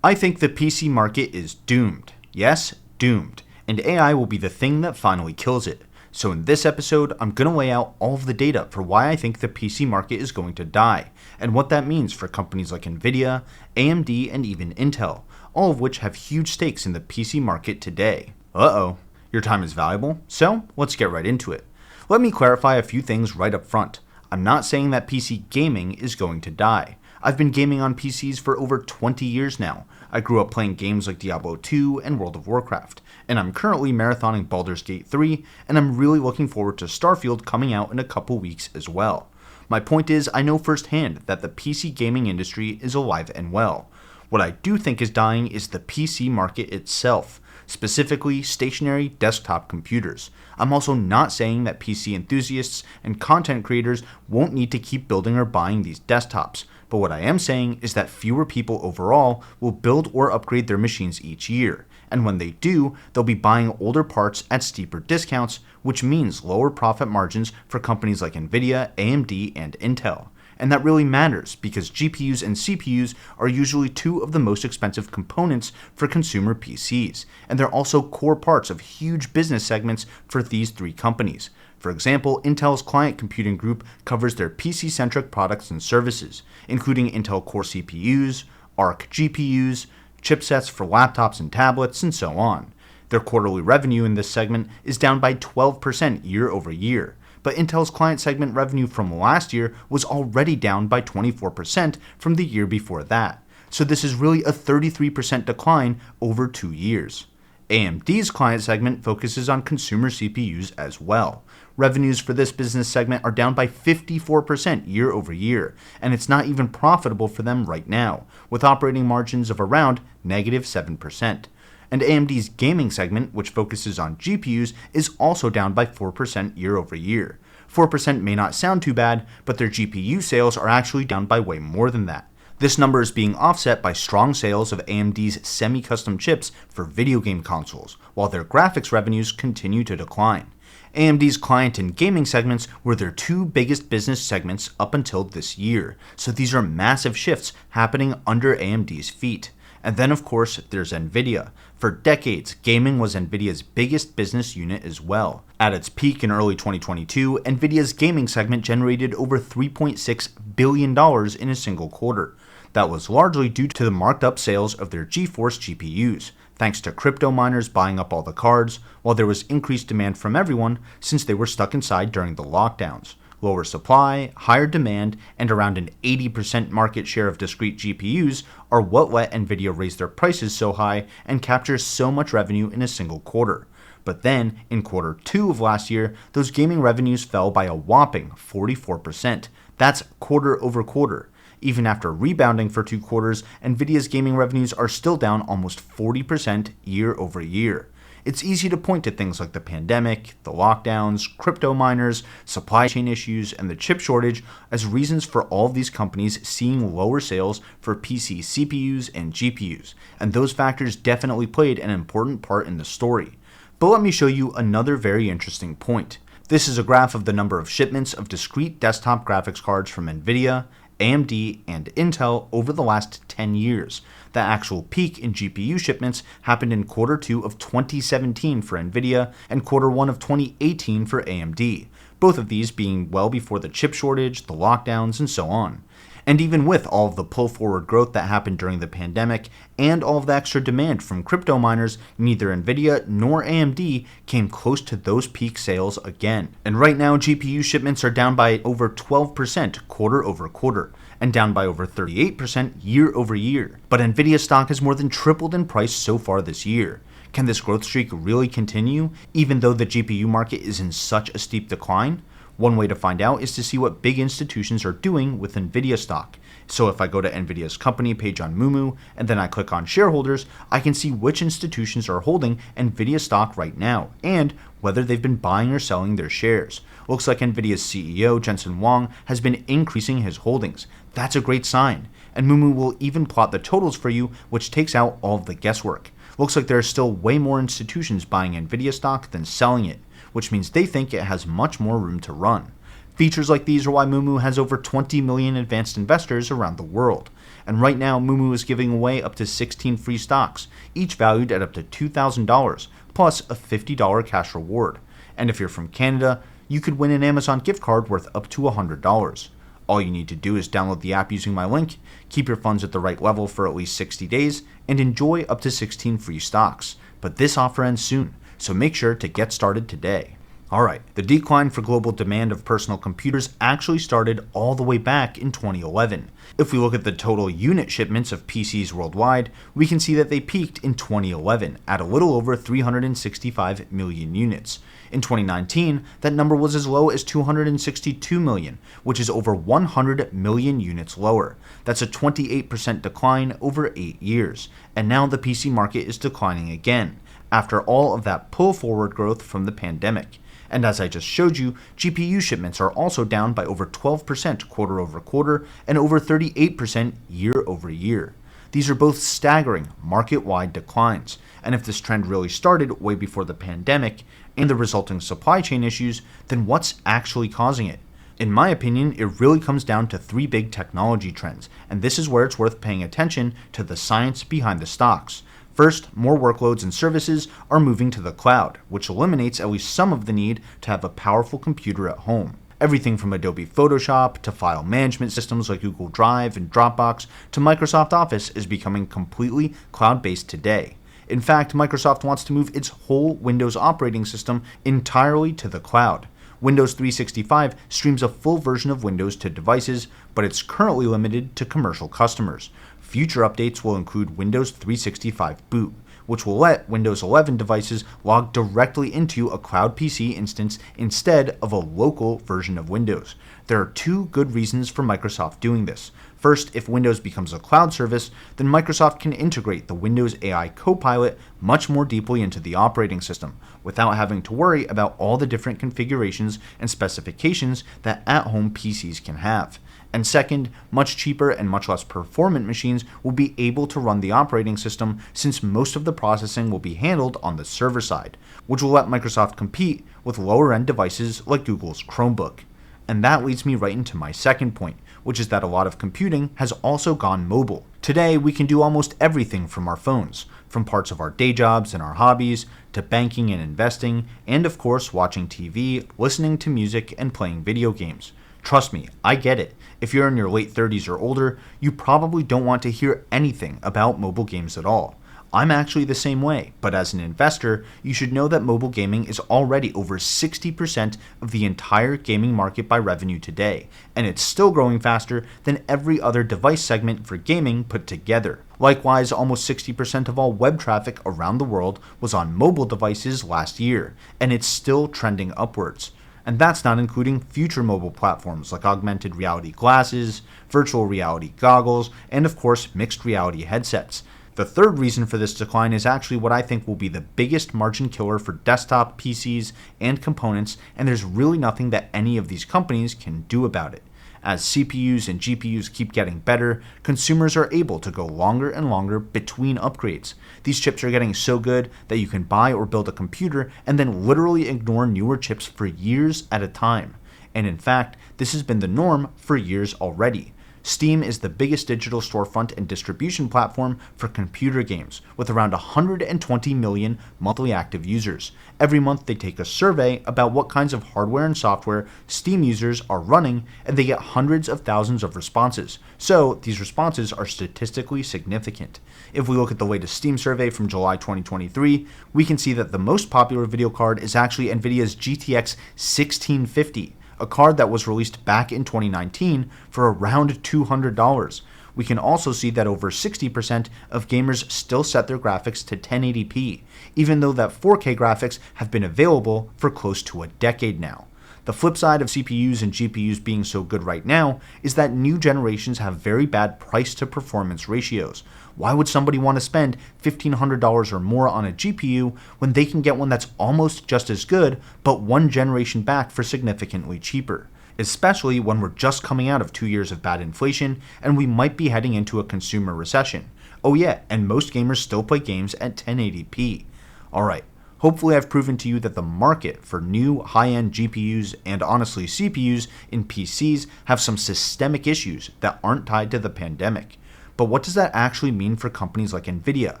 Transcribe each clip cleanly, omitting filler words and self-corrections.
I think the PC market is doomed. Yes, doomed. And AI will be the thing that finally kills it. So in this episode, I'm going to lay out all of the data for why I think the PC market is going to die, and what that means for companies like Nvidia, AMD, and even Intel, all of which have huge stakes in the PC market today. Uh-oh, your time is valuable, so let's get right into it. Let me clarify a few things right up front. I'm not saying that PC gaming is going to die. I've been gaming on PCs for over 20 years now. I grew up playing games like Diablo 2 and World of Warcraft, and I'm currently marathoning Baldur's Gate 3, and I'm really looking forward to Starfield coming out in a couple weeks as well. My point is, I know firsthand that the PC gaming industry is alive and well. What I do think is dying is the PC market itself, specifically stationary desktop computers. I'm also not saying that PC enthusiasts and content creators won't need to keep building or buying these desktops, but what I am saying is that fewer people overall will build or upgrade their machines each year, and when they do, they'll be buying older parts at steeper discounts, which means lower profit margins for companies like Nvidia, AMD, and Intel. And that really matters because GPUs and CPUs are usually two of the most expensive components for consumer PCs, and they're also core parts of huge business segments for these three companies. For example, Intel's client computing group covers their PC-centric products and services, including Intel Core CPUs, Arc GPUs, chipsets for laptops and tablets, and so on. Their quarterly revenue in this segment is down by 12% year over year, but Intel's client segment revenue from last year was already down by 24% from the year before that. So this is really a 33% decline over 2 years. AMD's client segment focuses on consumer CPUs as well. Revenues for this business segment are down by 54% year over year, and it's not even profitable for them right now, with operating margins of around negative 7%. And AMD's gaming segment, which focuses on GPUs, is also down by 4% year over year. 4% may not sound too bad, but their GPU sales are actually down by way more than that. This number is being offset by strong sales of AMD's semi-custom chips for video game consoles, while their graphics revenues continue to decline. AMD's client and gaming segments were their two biggest business segments up until this year, so these are massive shifts happening under AMD's feet. And then of course, there's Nvidia. For decades, gaming was Nvidia's biggest business unit as well. At its peak in early 2022, Nvidia's gaming segment generated over $3.6 billion in a single quarter. That was largely due to the marked up sales of their GeForce GPUs, thanks to crypto miners buying up all the cards, while there was increased demand from everyone since they were stuck inside during the lockdowns. Lower supply, higher demand, and around an 80% market share of discrete GPUs are what let Nvidia raise their prices so high and capture so much revenue in a single quarter. But then, in quarter 2 of last year, those gaming revenues fell by a whopping 44%. That's quarter over quarter. Even after rebounding for 2 quarters, Nvidia's gaming revenues are still down almost 40% year over year. It's easy to point to things like the pandemic, the lockdowns, crypto miners, supply chain issues, and the chip shortage as reasons for all of these companies seeing lower sales for PC CPUs and GPUs, and those factors definitely played an important part in the story. But let me show you another very interesting point. This is a graph of the number of shipments of discrete desktop graphics cards from Nvidia, AMD, and Intel over the last 10 years. The actual peak in GPU shipments happened in quarter 2 of 2017 for Nvidia and quarter 1 of 2018 for AMD, both of these being well before the chip shortage, the lockdowns, and so on. And even with all of the pull-forward growth that happened during the pandemic and all of the extra demand from crypto miners, neither Nvidia nor AMD came close to those peak sales again. And right now, GPU shipments are down by over 12% quarter over quarter, and down by over 38% year over year. But Nvidia stock has more than tripled in price so far this year. Can this growth streak really continue, even though the GPU market is in such a steep decline? One way to find out is to see what big institutions are doing with Nvidia stock. So if I go to Nvidia's company page on Moomoo, and then I click on shareholders, I can see which institutions are holding Nvidia stock right now, and whether they've been buying or selling their shares. Looks like Nvidia's CEO, Jensen Huang, has been increasing his holdings. That's a great sign. And Moomoo will even plot the totals for you, which takes out all of the guesswork. Looks like there are still way more institutions buying Nvidia stock than selling it, which means they think it has much more room to run. Features like these are why Moomoo has over 20 million advanced investors around the world. and right now Moomoo is giving away up to 16 free stocks, each valued at up to $2,000, plus a $50 cash reward. And if you're from Canada, you could win an Amazon gift card worth up to $100. All you need to do is download the app using my link, keep your funds at the right level for at least 60 days, and enjoy up to 16 free stocks. But this offer ends soon, so make sure to get started today. Alright, the decline for global demand of personal computers actually started all the way back in 2011. If we look at the total unit shipments of PCs worldwide, we can see that they peaked in 2011 at a little over 365 million units. In 2019, that number was as low as 262 million, which is over 100 million units lower. That's a 28% decline over 8 years, and now the PC market is declining again, after all of that pull forward growth from the pandemic. And as I just showed you, GPU shipments are also down by over 12% quarter over quarter and over 38% year over year. These are both staggering market-wide declines, and if this trend really started way before the pandemic and the resulting supply chain issues, then what's actually causing it? In my opinion, it really comes down to 3 big technology trends, and this is where it's worth paying attention to the science behind the stocks. First, more workloads and services are moving to the cloud, which eliminates at least some of the need to have a powerful computer at home. Everything from Adobe Photoshop to file management systems like Google Drive and Dropbox to Microsoft Office is becoming completely cloud-based today. In fact, Microsoft wants to move its whole Windows operating system entirely to the cloud. Windows 365 streams a full version of Windows to devices, but it's currently limited to commercial customers. Future updates will include Windows 365 Boot, which will let Windows 11 devices log directly into a cloud PC instance instead of a local version of Windows. There are 2 good reasons for Microsoft doing this. First, if Windows becomes a cloud service, then Microsoft can integrate the Windows AI Copilot much more deeply into the operating system, without having to worry about all the different configurations and specifications that at-home PCs can have. And second, much cheaper and much less performant machines will be able to run the operating system since most of the processing will be handled on the server side, which will let Microsoft compete with lower-end devices like Google's Chromebook. And that leads me right into my second point, which is that a lot of computing has also gone mobile. Today, we can do almost everything from our phones, from parts of our day jobs and our hobbies, to banking and investing, and of course watching TV, listening to music, and playing video games. Trust me, I get it. If you're in your late 30s or older, you probably don't want to hear anything about mobile games at all. I'm actually the same way, but as an investor, you should know that mobile gaming is already over 60% of the entire gaming market by revenue today, and it's still growing faster than every other device segment for gaming put together. Likewise, almost 60% of all web traffic around the world was on mobile devices last year, and it's still trending upwards. And that's not including future mobile platforms like augmented reality glasses, virtual reality goggles, and of course mixed reality headsets. The third reason for this decline is actually what I think will be the biggest margin killer for desktop PCs and components, and there's really nothing that any of these companies can do about it. As CPUs and GPUs keep getting better, consumers are able to go longer and longer between upgrades. These chips are getting so good that you can buy or build a computer and then literally ignore newer chips for years at a time. And in fact, this has been the norm for years already. Steam is the biggest digital storefront and distribution platform for computer games, with around 120 million monthly active users. Every month they take a survey about what kinds of hardware and software Steam users are running, and they get hundreds of thousands of responses. So these responses are statistically significant. If we look at the latest Steam survey from July 2023, we can see that the most popular video card is actually Nvidia's GTX 1650. A card that was released back in 2019 for around $200. We can also see that over 60% of gamers still set their graphics to 1080p, even though that 4K graphics have been available for close to a decade now. The flip side of CPUs and GPUs being so good right now is that new generations have very bad price to performance ratios. Why would somebody want to spend $1,500 or more on a GPU when they can get one that's almost just as good, but one generation back for significantly cheaper? Especially when we're just coming out of 2 years of bad inflation and we might be heading into a consumer recession. Oh yeah, and most gamers still play games at 1080p. Alright, hopefully I've proven to you that the market for new high-end GPUs and honestly CPUs in PCs have some systemic issues that aren't tied to the pandemic. But what does that actually mean for companies like Nvidia,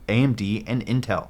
AMD, and Intel?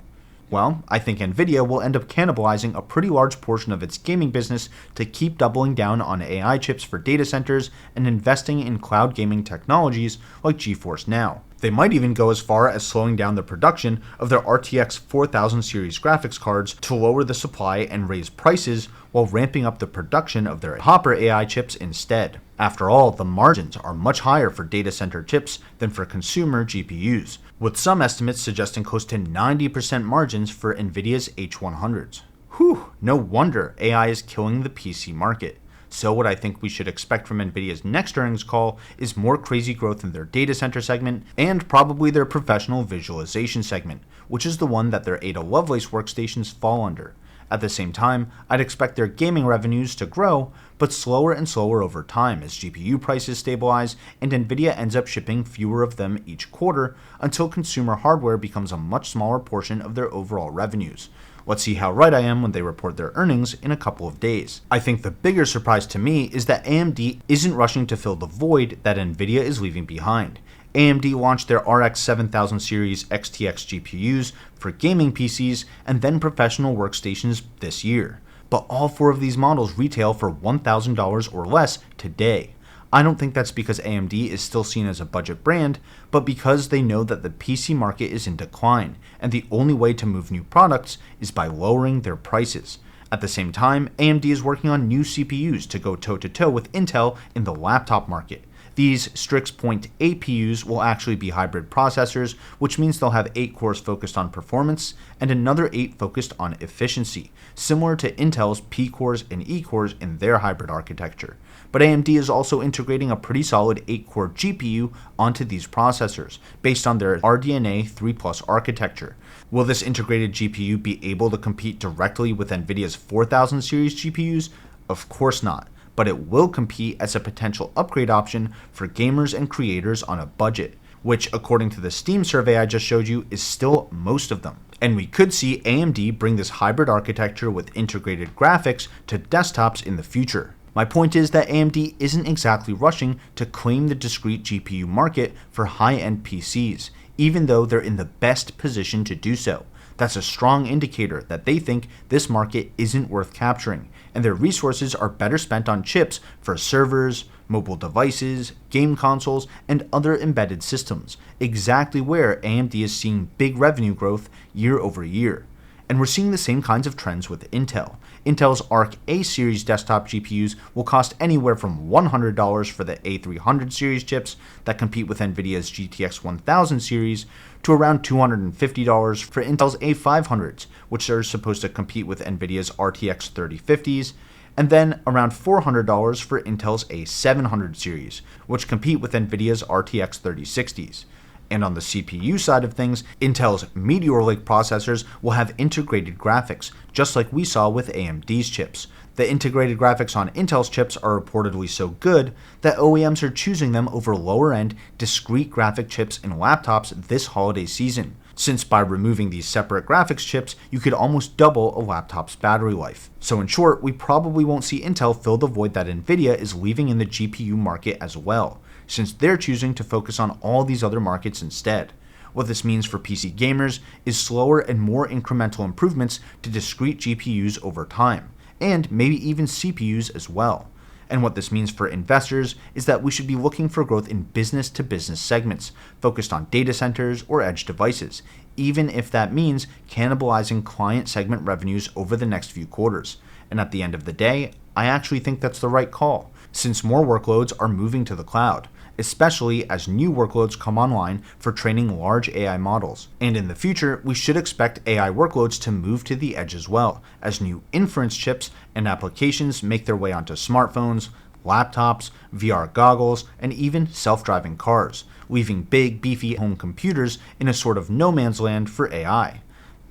Well, I think Nvidia will end up cannibalizing a pretty large portion of its gaming business to keep doubling down on AI chips for data centers and investing in cloud gaming technologies like GeForce Now. They might even go as far as slowing down the production of their RTX 4000 series graphics cards to lower the supply and raise prices while ramping up the production of their Hopper AI chips instead. After all, the margins are much higher for data center chips than for consumer GPUs, with some estimates suggesting close to 90% margins for Nvidia's H100s. Whew, no wonder AI is killing the PC market. So what I think we should expect from Nvidia's next earnings call is more crazy growth in their data center segment and probably their professional visualization segment, which is the one that their Ada Lovelace workstations fall under. At the same time, I'd expect their gaming revenues to grow, but slower and slower over time as GPU prices stabilize and Nvidia ends up shipping fewer of them each quarter until consumer hardware becomes a much smaller portion of their overall revenues. Let's see how right I am when they report their earnings in a couple of days. I think the bigger surprise to me is that AMD isn't rushing to fill the void that Nvidia is leaving behind. AMD launched their RX 7000 series XTX GPUs for gaming PCs and then professional workstations this year. But all four of these models retail for $1,000 or less today. I don't think that's because AMD is still seen as a budget brand, but because they know that the PC market is in decline, and the only way to move new products is by lowering their prices. At the same time, AMD is working on new CPUs to go toe-to-toe with Intel in the laptop market. These Strix Point APUs will actually be hybrid processors, which means they'll have 8 cores focused on performance and another 8 focused on efficiency, similar to Intel's P cores and E cores in their hybrid architecture. But AMD is also integrating a pretty solid 8-core GPU onto these processors, based on their RDNA 3+ architecture. Will this integrated GPU be able to compete directly with Nvidia's 4000 series GPUs? Of course not. But it will compete as a potential upgrade option for gamers and creators on a budget, which according to the Steam survey I just showed you is still most of them. And we could see AMD bring this hybrid architecture with integrated graphics to desktops in the future. My point is that AMD isn't exactly rushing to claim the discrete GPU market for high-end PCs, even though they're in the best position to do so. That's a strong indicator that they think this market isn't worth capturing, and their resources are better spent on chips for servers, mobile devices, game consoles, and other embedded systems, exactly where AMD is seeing big revenue growth year over year. And we're seeing the same kinds of trends with Intel. Intel's Arc A series desktop GPUs will cost anywhere from $100 for the A300 series chips that compete with Nvidia's GTX 1000 series to around $250 for Intel's A500s, which are supposed to compete with Nvidia's RTX 3050s, and then around $400 for Intel's A700 series, which compete with Nvidia's RTX 3060s. And on the CPU side of things, Intel's Meteor Lake processors will have integrated graphics, just like we saw with AMD's chips. The integrated graphics on Intel's chips are reportedly so good that OEMs are choosing them over lower-end, discrete graphic chips in laptops this holiday season, since by removing these separate graphics chips, you could almost double a laptop's battery life. So in short, we probably won't see Intel fill the void that Nvidia is leaving in the GPU market as well, since they're choosing to focus on all these other markets instead. What this means for PC gamers is slower and more incremental improvements to discrete GPUs over time, and maybe even CPUs as well. And what this means for investors is that we should be looking for growth in business-to-business segments, focused on data centers or edge devices, even if that means cannibalizing client segment revenues over the next few quarters. And at the end of the day, I actually think that's the right call, since more workloads are moving to the cloud, especially as new workloads come online for training large AI models. And in the future, we should expect AI workloads to move to the edge as well, as new inference chips and applications make their way onto smartphones, laptops, VR goggles, and even self-driving cars, leaving big, beefy home computers in a sort of no man's land for AI.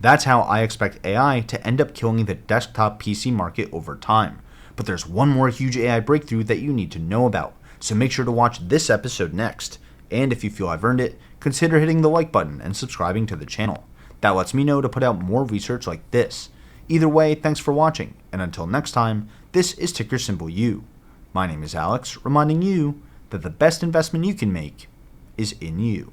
That's how I expect AI to end up killing the desktop PC market over time. But there's one more huge AI breakthrough that you need to know about, so make sure to watch this episode next. And if you feel I've earned it, consider hitting the like button and subscribing to the channel. That lets me know to put out more research like this. Either way, thanks for watching, and until next time, this is ticker symbol U. My name is Alex, reminding you that the best investment you can make is in you.